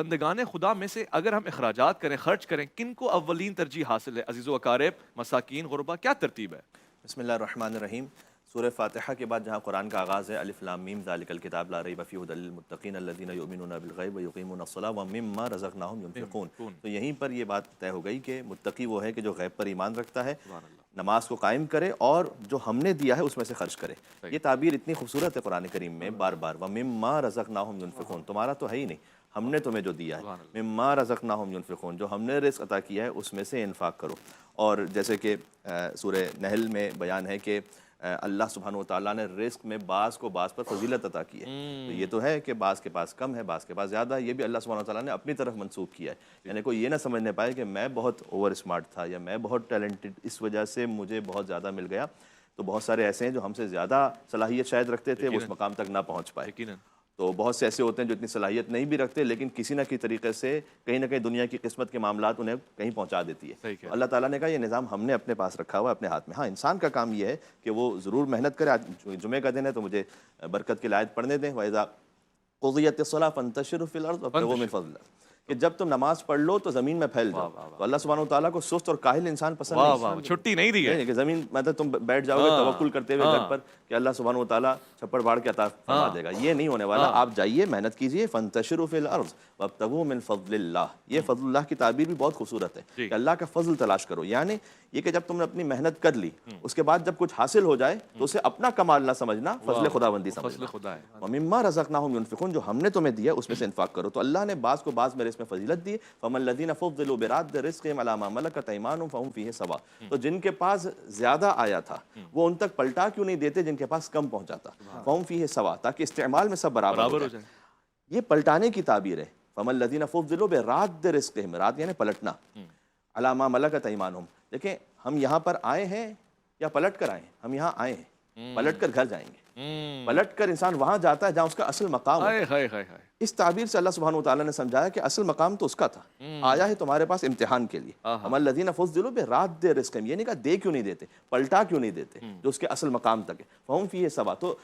بندگان خدا میں سے اگر ہم اخراجات کریں، خرچ کریں، کن کو اولین ترجیح حاصل ہے؟ عزیز و اقارب، مساکین، غربا، کیا ترتیب ہے؟ بسم اللہ الرحمن الرحیم۔ سورہ فاتحہ کے بعد جہاں قرآن کا آغاز ہے الف لام میم ذالک الکتاب لا ریب فیہ ھدی للمتقین الذین یؤمنون بالغیب ویقیمون الصلاۃ ومما رزقناہم ینفقون۔ تو یہیں پر یہ بات طے ہو گئی کہ متقی وہ ہے کہ جو غیب پر ایمان رکھتا ہے، نماز کو قائم کرے اور جو ہم نے دیا ہے اس میں سے خرچ کرے۔ یہ تعبیر اتنی خوبصورت ہے قرآن کریم میں بار بار، ومما رزقناہم ینفقون، تمہارا تو ہے ہی نہیں، ہم نے تمہیں جو دیا ہے، مما رزقناہم ینفقون، جو ہم نے رزق عطا کیا ہے اس میں سے انفاق کرو۔ اور جیسے کہ سورہ نحل میں بیان ہے کہ اللہ سبحانہ وتعالیٰ نے رزق میں بعض کو بعض پر فضیلت عطا کی ہے، تو یہ تو ہے کہ بعض کے پاس کم ہے، بعض کے پاس زیادہ ہے، یہ بھی اللہ سبحانہ وتعالیٰ نے اپنی طرف منسوب کیا ہے۔ یعنی کوئی یہ نہ سمجھنے پائے کہ میں بہت اوور اسمارٹ تھا یا میں بہت ٹیلنٹڈ، اس وجہ سے مجھے بہت زیادہ مل گیا۔ تو بہت سارے ایسے ہیں جو ہم سے زیادہ صلاحیت شاید رکھتے تھے، وہ اس مقام تک نہ پہنچ پائے۔ تو بہت سے ایسے ہوتے ہیں جو اتنی صلاحیت نہیں بھی رکھتے، لیکن کسی نہ کسی طریقے سے کہیں نہ کہیں دنیا کی قسمت کے معاملات انہیں کہیں پہنچا دیتی ہے۔ تو اللہ تعالیٰ نے کہا یہ نظام ہم نے اپنے پاس رکھا ہوا ہے، اپنے ہاتھ میں۔ ہاں، انسان کا کام یہ ہے کہ وہ ضرور محنت کرے۔ آج جمعے کا دن ہے تو مجھے برکت کی آیت پڑھنے دیں، وَإِذَا قُضِيَتِ الصَّلَاةُ فَانتَشِرُوا فِي الْأَرْضِ وَابْتَغُوا مِن فَضْلِ اللَّهِ، کہ جب تم نماز پڑھ لو تو زمین میں پھیل جاؤ۔ تو اللہ سبحانہ وتعالیٰ کو سست اور کاہل انسان پسند نہیں، چھٹی نہیں دی ہے کہ زمین مطلب تم بیٹھ جاؤ گے توکل کرتے ہوئے گھر پر کہ اللہ سبحانہ وتعالیٰ چھپڑ باڑ کے عطا فرما دے گا، یہ نہیں ہونے والا۔ آپ جائیے، محنت کیجئے، فانتشروا فی الارض وابتغوا من فضل اللہ۔ یہ فضل اللہ کی تعبیر بھی بہت خوبصورت ہے کہ اللہ کا فضل تلاش کرو، یعنی یہ کہ جب تم نے اپنی محنت کر لی، اس کے بعد جب کچھ حاصل ہو جائے تو اسے اپنا کمال نہ سمجھنا، فضل خداوندی سمجھنا۔ ومما رزقناہم ینفقون، جو ہم نے تمہیں دیا اس میں سے انفاق کرو۔ تو اللہ نے بعض کو بعض میں رزق میں فضیلت دی۔ فمن الذین فضلوا براد رزقهم علی ما ملکت ایمانہم فہم فیہ سواء، تو جن کے پاس زیادہ آیا تھا وہ ان تک پلٹا کیوں نہیں دیتے جن کے پاس کم پہنچا تھا؟ فہم فیہ سواء، تاکہ استعمال میں سب برابر ہو جائے۔ یہ پلٹانے کی تعبیر ہے۔ فمن الذین فضلوا براد رزقهم، راد یعنی پلٹنا، علی ما ملکت ایمانہم۔ دیکھیں ہم یہاں پر آئے ہیں یا پلٹ کر آئے ہیں؟ ہم یہاں آئے ہیں، پلٹ کر گھر جائیں گے۔ پلٹ کر انسان وہاں جاتا ہے جہاں اس کا اصل مقام ہے۔ اس تعبیر سے اللہ سبحانہ وتعالیٰ نے سمجھایا کہ اصل مقام تو اس کا تھا، آیا ہے تمہارے پاس امتحان کے لیے۔ ہم الذین فضلوا براد رزقہم، یہ نہیں کہا دے کیوں نہیں دیتے، پلٹا کیوں نہیں دیتے جو اس کے اصل مقام تک ہے۔ فہم فیہ سواء، تو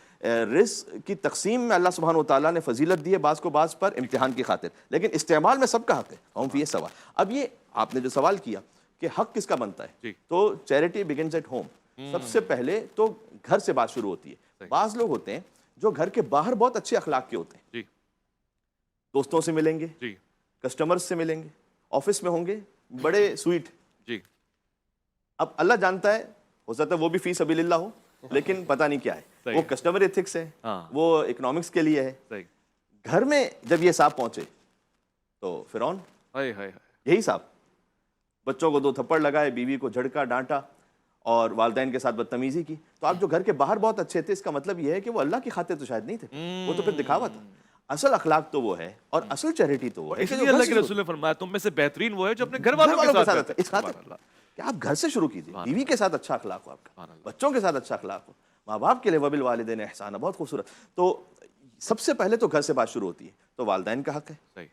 رزق کی تقسیم میں اللہ سبحانہ وتعالیٰ نے فضیلت دی ہے بعض کو بعض پر امتحان کی خاطر، لیکن استعمال میں سب کا حق ہے۔ فہم فیہ سواء۔ اب یہ آپ نے جو سوال کیا کہ حق کس کا بنتا ہے، تو چیریٹی بگنز ایٹ ہوم، سب سے پہلے تو گھر سے بات شروع ہوتی ہے۔ بعض لوگ ہوتے ہیں جو گھر کے باہر بہت اچھے اخلاق کے ہوتے ہیں، دوستوں سے ملیں گے، کسٹمرز سے ملیں گے، آفس میں ہوں گے بڑے سویٹ۔ اب اللہ جانتا ہے، ہو سکتا ہے وہ بھی فی سبیل اللہ ہو، لیکن پتہ نہیں کیا ہے، وہ کسٹمر ایتھکس ہے، وہ اکنامکس کے لیے ہے۔ گھر میں جب یہ صاحب پہنچے تو فرعون یہی صاحب بچوں کو 2 تھپڑ لگائے، بیوی کو جھڑکا ڈانٹا اور والدین کے ساتھ بدتمیزی کی۔ تو آپ جو گھر کے باہر بہت اچھے تھے، اس کا مطلب یہ ہے کہ وہ اللہ کی خاطر تو شاید نہیں تھے، وہ تو پھر دکھاوا تھا۔ اصل اخلاق تو وہ ہے اور اصل چیریٹی تو وہ ہے۔ اس لیے اللہ کے رسول نے فرمایا تم میں سے بہترین وہ ہے جو اپنے گھر والوں کے ساتھ ہے۔ اس خاطر کہ آپ گھر سے شروع کیجئے، بیوی کے ساتھ اچھا اخلاق ہو، آپ کا بچوں کے ساتھ اچھا اخلاق ہو، ماں باپ کے لیے وبالوالدین احسانا، بہت خوبصورت۔ تو سب سے پہلے تو گھر سے بات شروع ہوتی ہے۔ تو والدین کا حق ہے،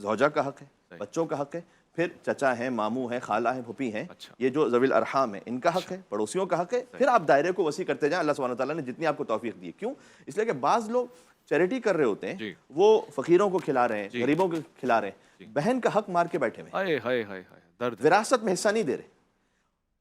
زوجہ کا حق ہے، بچوں کا حق ہے، پھر چچا ہیں، ماموں ہیں، خالہ ہیں، پھوپھی ہیں، یہ جو ذوی الارحام ہیں ان کا حق ہے، پڑوسیوں کا حق ہے۔ پھر آپ دائرے کو وسیع کرتے جائیں، اللہ سبحانہ وتعالیٰ نے جتنی آپ کو توفیق دی ہے۔ کیوں؟ اس لیے کہ بعض لوگ چیریٹی کر رہے ہوتے ہیں، وہ فقیروں کو کھلا رہے ہیں، غریبوں کو کھلا رہے ہیں، بہن کا حق مار کے بیٹھے ہوئے، وراثت میں حصہ نہیں دے رہے۔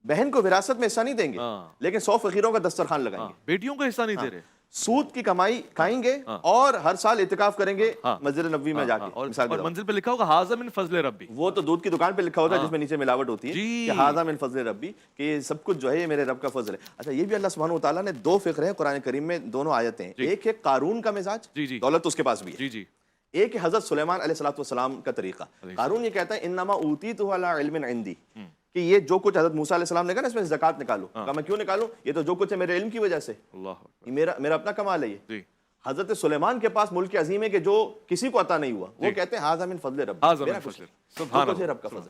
بہن کو وراثت میں حصہ نہیں دیں گے لیکن 100 فقیروں کا دسترخوان لگائیں گے، بیٹیوں کو حصہ نہیں دے رہے، سود کی کمائی کھائیں گے اور ہر سال اعتکاف کریں گے مسجد نبوی میں جا کے، اور منزل پہ لکھا ہوگا ھذا من فضل ربی، وہ تو دودھ کی دکان پہ لکھا ہوتا ہے جس میں نیچے ملاوٹ ہوتی ہے کہ ھذا من فضل ربی، کہ یہ سب کچھ جو ہے یہ میرے رب کا فضل ہے۔ اچھا، یہ بھی اللہ سبحانہ وتعالیٰ نے 2 فقرے ہیں قرآن کریم میں، دونوں آیتیں ہیں۔ ایک ہے قارون کا مزاج، دولت اس کے پاس بھی ہے۔ ایک ہے حضرت سلیمان علیہ السلام کا طریقہ۔ قارون یہ کہتا ہے انما اوتیتہ علی علم عندی، کہ یہ جو کچھ حضرت موسیٰ علیہ السلام نے کہا نا اس میں زکوٰۃ نکالو، کہا میں کیوں نکالوں، یہ تو جو کچھ ہے میرے علم کی وجہ سے، میرا اپنا کمال ہے یہ۔ حضرت سلیمان کے پاس ملک عظیم ہے کہ جو کسی کو عطا نہیں ہوا، وہ کہتے ہیں ھذا من فضل ربی، میرا کچھ ہے، رب کا فضل۔